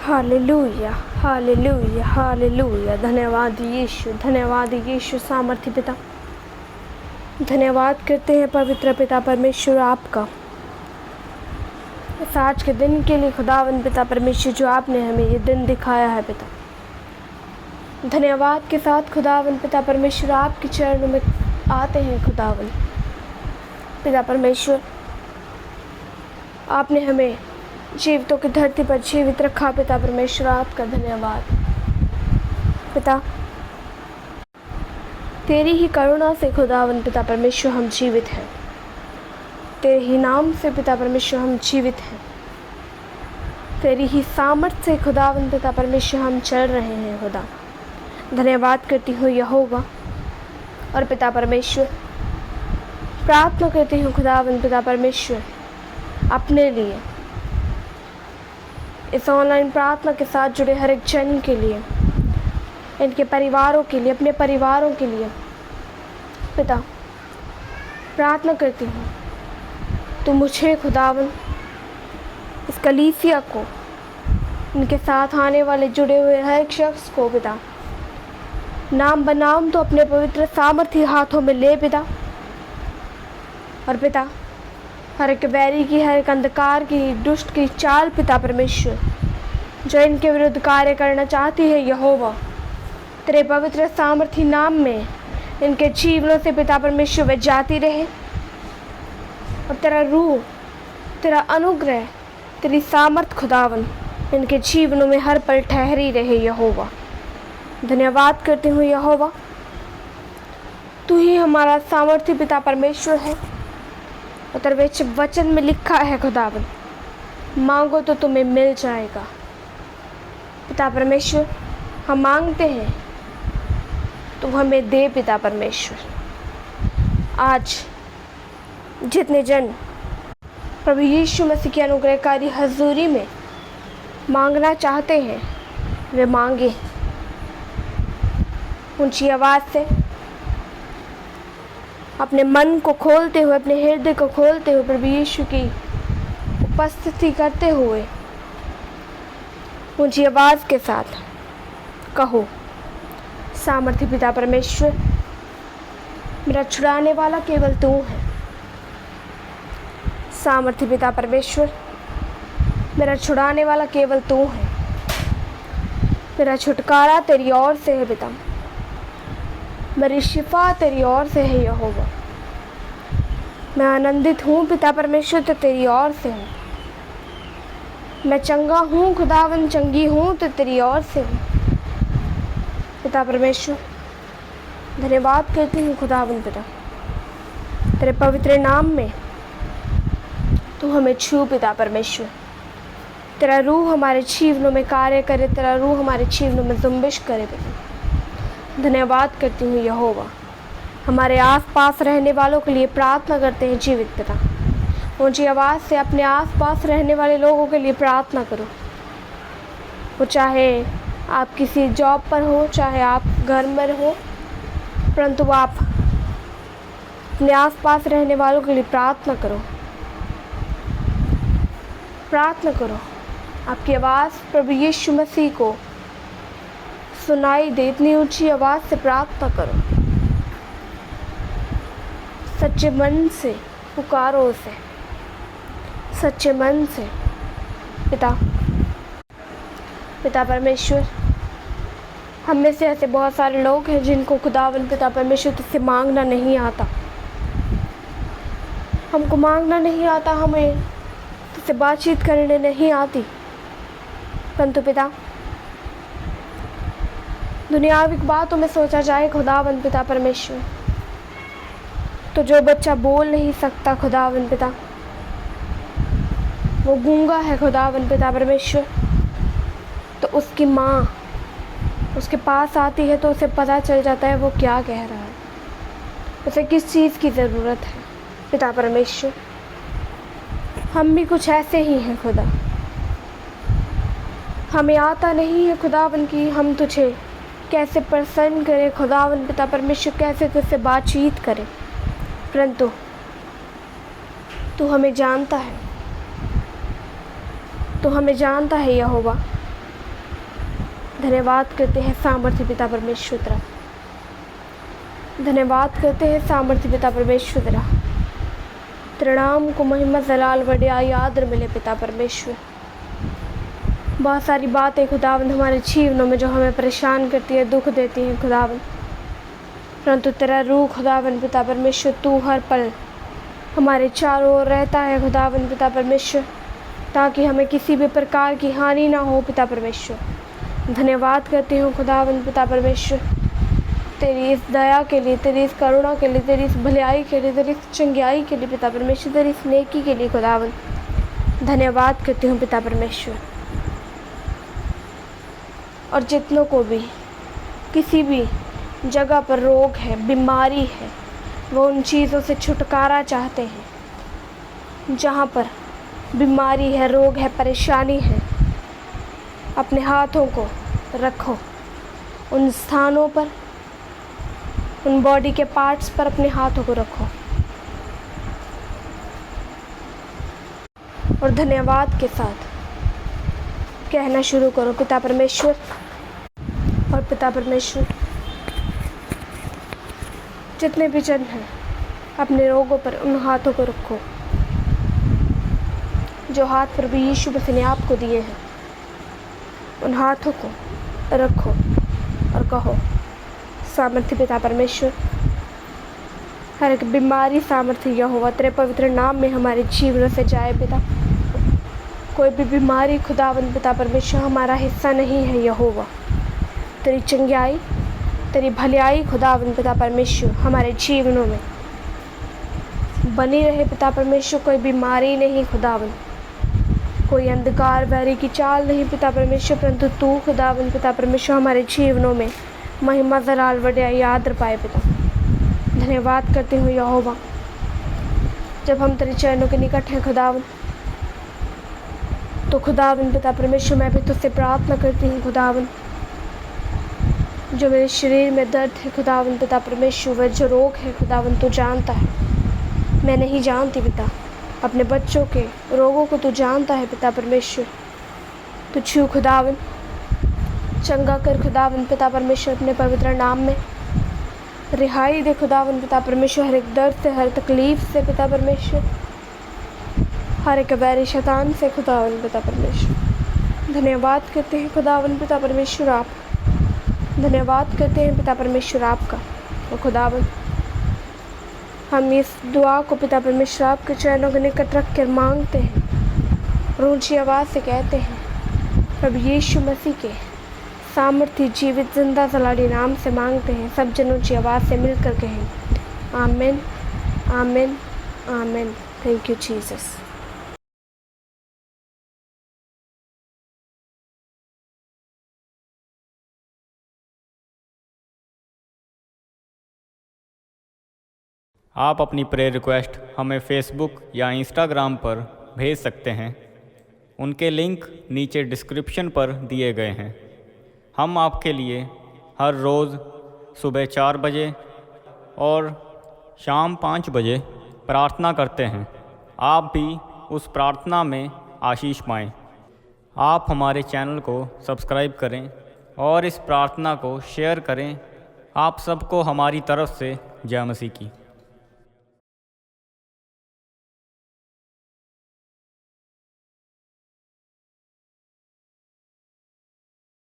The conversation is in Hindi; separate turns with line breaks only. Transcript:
Hallelujah, hallelujah, hallelujah. धन्यवाद यीशु सामर्थ्य पिता। धन्यवाद करते हैं पवित्र पिता परमेश्वर आपका इस आज के दिन के लिए खुदावंद पिता परमेश्वर, जो आपने हमें ये दिन दिखाया है पिता। धन्यवाद के साथ खुदावंद पिता परमेश्वर आपके चरणों में आते हैं खुदावंद पिता परमेश्वर। आपने हमें जीवितों की धरती पर जीवित रखा पिता परमेश्वर, आपका धन्यवाद पिता। तेरी ही करुणा से खुदावंद पिता परमेश्वर हम जीवित हैं, तेरे ही नाम से पिता परमेश्वर हम जीवित हैं, तेरी ही सामर्थ्य से खुदावंद पिता परमेश्वर हम चल रहे हैं खुदा। धन्यवाद करती हूँ यहोवा और पिता परमेश्वर, प्रार्थना करती हूँ खुदावंद पिता परमेश्वर अपने लिए, इस ऑनलाइन प्रार्थना के साथ जुड़े हर एक जन के लिए, इनके परिवारों के लिए, अपने परिवारों के लिए पिता प्रार्थना करती हूँ। तो मुझे खुदावन इस कलीसिया को, इनके साथ आने वाले जुड़े हुए हर एक शख्स को पिता नाम बनाम तो अपने पवित्र सामर्थ्य हाथों में ले पिता। और पिता हर एक बैरी की, हर एक अंधकार की, दुष्ट की चाल पिता परमेश्वर जो इनके विरुद्ध कार्य करना चाहती है यहोवा, तेरे पवित्र सामर्थ्य नाम में इनके जीवनों से पिता परमेश्वर वे जाती रहे और तेरा रूह, तेरा अनुग्रह, तेरी सामर्थ खुदावन इनके जीवनों में हर पल ठहरी रहे यहोवा। धन्यवाद करती हूँ यहोवा, तू ही हमारा सामर्थ्य पिता परमेश्वर है और तेरे वचन में लिखा है खुदावन, मांगो तो तुम्हें मिल जाएगा पिता परमेश्वर। हम मांगते हैं तू हमें दे पिता परमेश्वर। आज जितने जन प्रभु यीशु मसीह की अनुग्रहकारी हजूरी में मांगना चाहते हैं वे मांगे ऊंची आवाज़ से, अपने मन को खोलते हुए, अपने हृदय को खोलते हुए, प्रभु यीशु की उपस्थिति करते हुए ऊंची आवाज़ के साथ कहो, सामर्थ्य पिता परमेश्वर, मेरा छुड़ाने वाला केवल तू है। सामर्थ्य पिता परमेश्वर, मेरा छुड़ाने वाला केवल तू है। मेरा छुटकारा तेरी ओर से है पिता, मेरी शिफा तेरी ओर से है यहोवा। मैं आनंदित हूँ पिता परमेश्वर तो तेरी ओर से हूँ। मैं चंगा हूँ खुदावन, चंगी हूँ तो तेरी ओर से हूँ पिता परमेश्वर। धन्यवाद करती हूँ खुदावन पिता, तेरे पवित्र नाम में तू हमें छू पिता परमेश्वर। तेरा रूह हमारे जीवनों में कार्य करे, तेरा रूह हमारे जीवनों में जुम्बिश करे पिता। धन्यवाद करती हूँ यहोवा। हमारे आसपास रहने वालों के लिए प्रार्थना करते हैं जीवित पिता। ऊंची आवाज़ से अपने आसपास रहने वाले लोगों के लिए प्रार्थना करो, वो चाहे आप किसी जॉब पर हो, चाहे आप घर में हो, परंतु आप अपने आसपास रहने वालों के लिए प्रार्थना करो, प्रार्थना करो। आपकी आवाज़ प्रभु यीशु मसीह को सुनाई दे, इतनी ऊंची आवाज़ से प्रार्थना करो। सच्चे मन से पुकारो उसे, सच्चे मन से पिता परमेश्वर। हम में से ऐसे बहुत सारे लोग हैं जिनको खुदावन पिता परमेश्वर तुझसे मांगना नहीं आता। हमको मांगना नहीं आता, हमें तुझसे बातचीत करने नहीं आती, परंतु पिता दुनियावी बातों में सोचा जाए खुदावन पिता परमेश्वर, तो जो बच्चा बोल नहीं सकता खुदावन पिता, वो गूंगा है खुदावन पिता परमेश्वर, तो उसकी माँ उसके पास आती है तो उसे पता चल जाता है वो क्या कह रहा है, उसे किस चीज़ की ज़रूरत है पिता परमेश्वर। हम भी कुछ ऐसे ही हैं खुदा, हमें आता नहीं है खुदावन की हम तुझे कैसे प्रसन्न करें खुदावन पिता परमेश्वर, कैसे तुझसे बातचीत करें, परंतु तू हमें जानता है, तू हमें जानता है यहोवा। धन्यवाद करते हैं सामर्थ्य पिता परमेश्वर तेरा। धन्यवाद करते हैं सामर्थ्य पिता परमेश्वर तेरा। तेरे नाम को महिमा जलाल वड्याई आदर मिले पिता परमेश्वर। बहुत सारी बातें खुदावंद हमारे जीवनों में जो हमें परेशान करती है, दुख देती हैं खुदावंद, परंतु तेरा रूह खुदावंद पिता परमेश्वर तू हर पल हमारे चारों ओर रहता है खुदावंद पिता परमेश्वर, ताकि हमें किसी भी प्रकार की हानि ना हो पिता परमेश्वर। धन्यवाद करती हूँ खुदावंद पिता परमेश्वर तेरी इस दया के लिए, तेरी इस करुणा के लिए, तेरी इस भलाई के लिए, तेरी इस चंगाई के लिए पिता परमेश्वर, तेरी इस नेकी के लिए खुदावंद धन्यवाद करती हूँ पिता परमेश्वर। और जितनों को भी किसी भी जगह पर रोग है, बीमारी है, वो उन चीज़ों से छुटकारा चाहते हैं। जहाँ पर बीमारी है, रोग है, परेशानी है, अपने हाथों को रखो उन स्थानों पर, उन बॉडी के पार्ट्स पर अपने हाथों को रखो और धन्यवाद के साथ कहना शुरू करो पिता परमेश्वर। और पिता परमेश्वर जितने भी जन हैं अपने रोगों पर उन हाथों को रखो जो हाथ प्रभु यीशु मसीह ने आपको दिए हैं। उन हाथों को रखो और कहो सामर्थ्य पिता परमेश्वर, हर एक बीमारी सामर्थ्य यहोवा तेरे पवित्र नाम में हमारे जीवन से जाए पिता। कोई भी बीमारी खुदावंद पिता परमेश्वर हमारा हिस्सा नहीं है यहोवा। तेरी चंगाई, तेरी भलाई खुदावंद पिता परमेश्वर हमारे जीवनों में बनी रहे पिता परमेश्वर। कोई बीमारी नहीं खुदावंद, कोई अंधकार वैरी की चाल नहीं पिता परमेश्वर, परंतु तू खुदावंद पिता परमेश्वर हमारे जीवनों में महिमा जलाल वड्याई आदर पाए पिता। धन्यवाद करती हूँ यहोवा, जब हम तेरे चरणों के निकट हैं खुदावंद, तो खुदावंद पिता परमेश्वर मैं भी तुझसे प्रार्थना करती हूँ खुदावंद, जो मेरे शरीर में दर्द है खुदावंद पिता परमेश्वर, वह जो रोग है खुदावंद तू जानता है, मैं नहीं जानती पिता। अपने बच्चों के रोगों को तू जानता है पिता परमेश्वर। तू छू खुदावंद, चंगा कर खुदावंद पिता परमेश्वर, अपने पवित्र नाम में रिहाई दे खुदावंद पिता परमेश्वर, हर एक दर्द से, हर तकलीफ से पिता परमेश्वर, हर एक वैरी शैतान से खुदावंद पिता परमेश्वर। धन्यवाद करते हैं खुदावंद पिता परमेश्वर आप, धन्यवाद करते हैं पिता परमेश्वर आपका। और खुदावंद हम इस दुआ को पिता परमेश्वर आपके चरणों के निकट रख कर मांगते हैं और ऊँची आवाज़ से कहते हैं प्रभु यीशु मसीह के सामर्थ्य जीवित जिंदा सलाडी नाम से मांगते हैं। सब जन ऊँची आवाज़ से मिलकर कहें आमीन, आमीन, आमीन। Thank you Jesus.
आप अपनी प्रेयर रिक्वेस्ट हमें फेसबुक या इंस्टाग्राम पर भेज सकते हैं। उनके लिंक नीचे डिस्क्रिप्शन पर दिए गए हैं। हम आपके लिए हर रोज़ सुबह 4 बजे और शाम 5 बजे प्रार्थना करते हैं। आप भी उस प्रार्थना में आशीष पाएं। आप हमारे चैनल को सब्सक्राइब करें और इस प्रार्थना को शेयर करें। आप सबको हमारी तरफ से जय मसीह की।